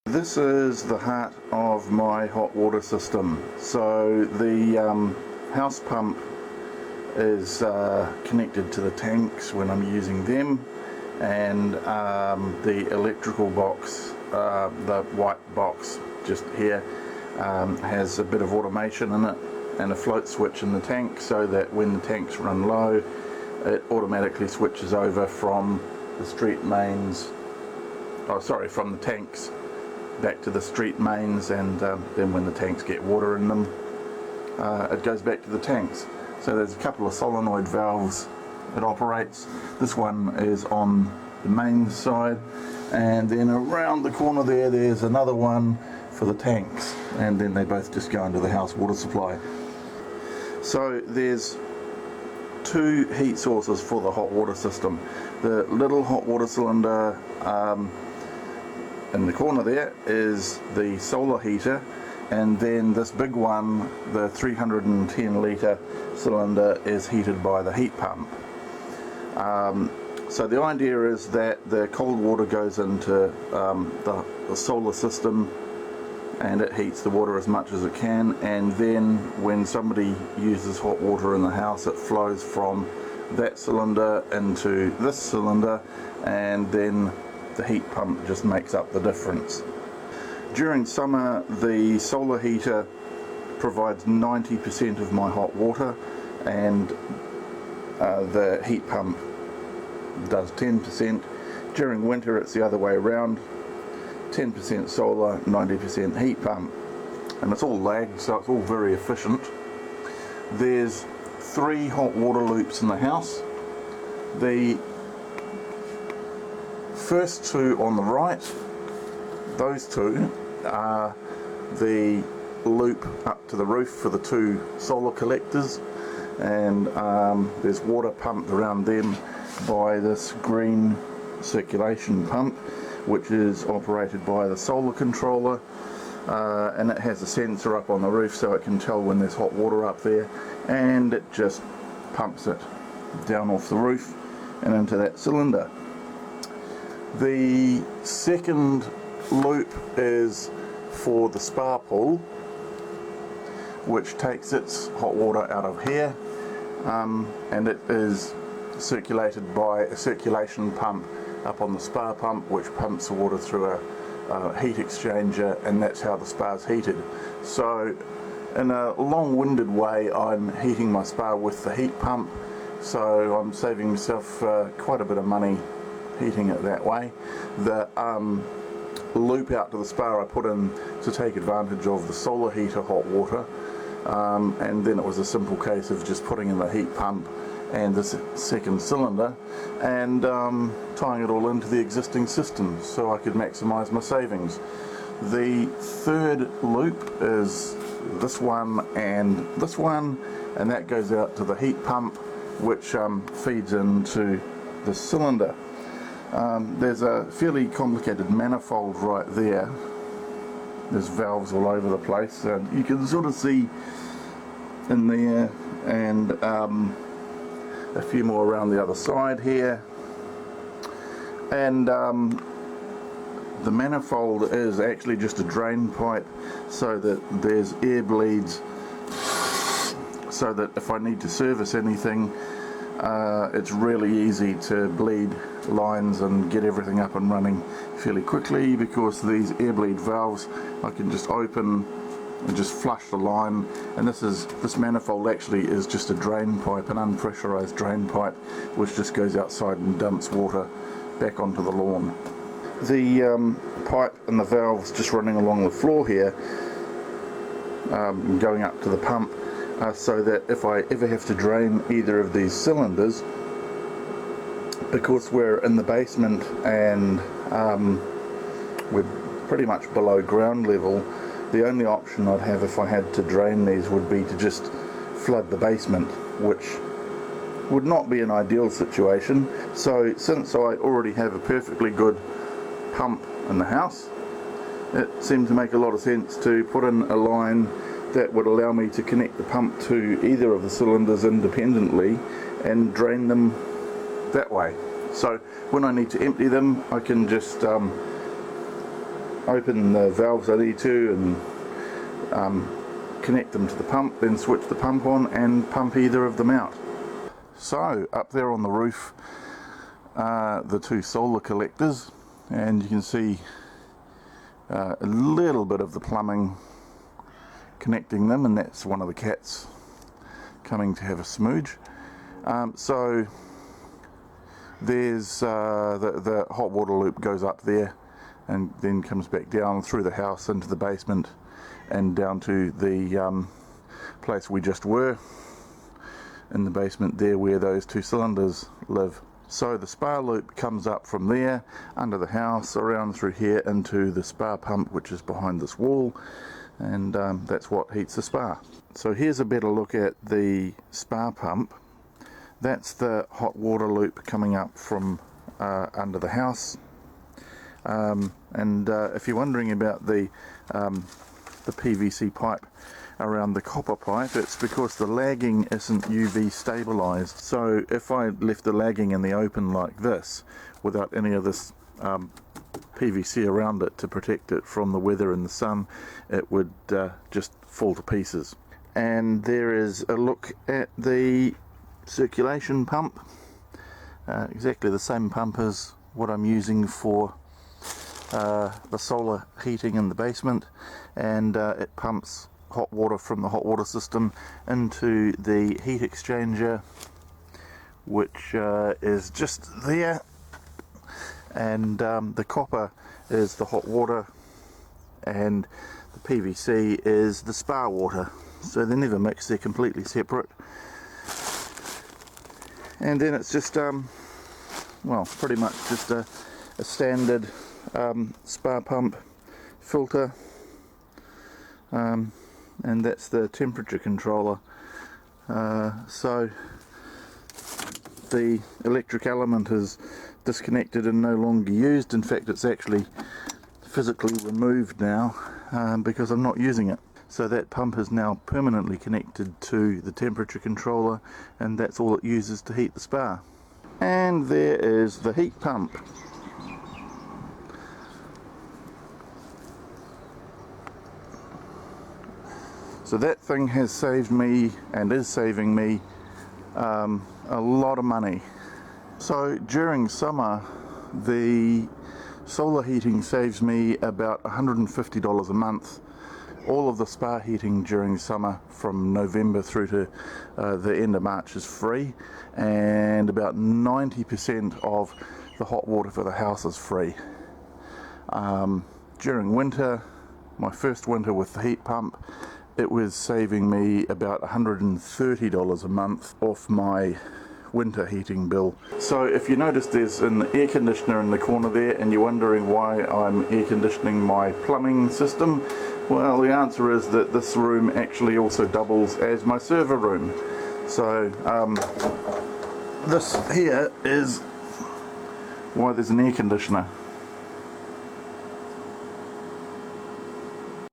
This is the heart of my hot water system. So the house pump is connected to the tanks when I'm using them, and the electrical box, the white box just here, has a bit of automation in it and a float switch in the tank, so that when the tanks run low it automatically switches over from the street mains, from the tanks back to the street mains, and then when the tanks get water in them, it goes back to the tanks. So there's a couple of solenoid valves it operates. This one is on the main side, and then around the corner there's another one for the tanks, and then they both just go into the house water supply. So there's two heat sources for the hot water system. The little hot water cylinder in the corner there is the solar heater, and then this big one, the 310 litre cylinder, is heated by the heat pump. So the idea is that the cold water goes into the solar system, and it heats the water as much as it can, and then when somebody uses hot water in the house, it flows from that cylinder into this cylinder, and then the heat pump just makes up the difference. During summer, the solar heater provides 90% of my hot water, and the heat pump does 10%. During winter it's the other way around, 10% solar, 90% heat pump, and it's all lagged, so it's all very efficient. There's 3 hot water loops in the house. The first 2 on the right, those 2 are the loop up to the roof for the 2 solar collectors, and there's water pumped around them by this green circulation pump, which is operated by the solar controller, and it has a sensor up on the roof so it can tell when there's hot water up there, and it just pumps it down off the roof and into that cylinder. The second loop is for the spa pool, which takes its hot water out of here, and it is circulated by a circulation pump up on the spa pump, which pumps the water through a heat exchanger, and that's how the spa is heated. So in a long-winded way, I'm heating my spa with the heat pump, so I'm saving myself quite a bit of money heating it that way. The loop out to the spa I put in to take advantage of the solar heater hot water, and then it was a simple case of just putting in the heat pump and this second cylinder and tying it all into the existing system so I could maximise my savings. The third loop is this one, and that goes out to the heat pump, which feeds into the cylinder. There's a fairly complicated manifold right there. There's valves all over the place, and you can sort of see in there, and a few more around the other side here, and the manifold is actually just a drain pipe, so that there's air bleeds, so that if I need to service anything, it's really easy to bleed lines and get everything up and running fairly quickly, because these air bleed valves I can just open and just flush the line. And this manifold actually is just a drain pipe, an unpressurized drain pipe, which just goes outside and dumps water back onto the lawn. The pipe and the valves just running along the floor here, going up to the pump, so that if I ever have to drain either of these cylinders, because we're in the basement and we're pretty much below ground level, the only option I'd have if I had to drain these would be to just flood the basement, which would not be an ideal situation. So since I already have a perfectly good pump in the house, it seemed to make a lot of sense to put in a line that would allow me to connect the pump to either of the cylinders independently and drain them that way. So when I need to empty them, I can just open the valves I need to and connect them to the pump, then switch the pump on and pump either of them out. So up there on the roof are the two solar collectors, and you can see a little bit of the plumbing connecting them, and that's one of the cats coming to have a smooch. So there's the hot water loop goes up there and then comes back down through the house into the basement and down to the place we just were in the basement there, where those two cylinders live. So the spa loop comes up from there under the house around through here into the spa pump, which is behind this wall, and that's what heats the spa. So here's a better look at the spa pump. That's the hot water loop coming up from under the house, and if you're wondering about the PVC pipe around the copper pipe, it's because the lagging isn't UV stabilized. So if I left the lagging in the open like this without any of this PVC around it to protect it from the weather and the sun, it would just fall to pieces. And there is a look at the circulation pump, exactly the same pump as what I'm using for the solar heating in the basement, and it pumps hot water from the hot water system into the heat exchanger, which is just there, and the copper is the hot water and the PVC is the spa water, so they're never mixed, they're completely separate. And then it's just well, pretty much just a standard spa pump filter, and that's the temperature controller. So the electric element is disconnected and no longer used. In fact, it's actually physically removed now because I'm not using it. So that pump is now permanently connected to the temperature controller, and that's all it uses to heat the spa. And there is the heat pump. So that thing has saved me, and is saving me, a lot of money. So during summer, the solar heating saves me about $150 a month. All of the spa heating during summer from November through to the end of March is free, and about 90% of the hot water for the house is free. During winter, my first winter with the heat pump, it was saving me about $130 a month off my winter heating bill. So if you notice there's an air conditioner in the corner there and you're wondering why I'm air conditioning my plumbing system, well, the answer is that this room actually also doubles as my server room. So this here is why there's an air conditioner.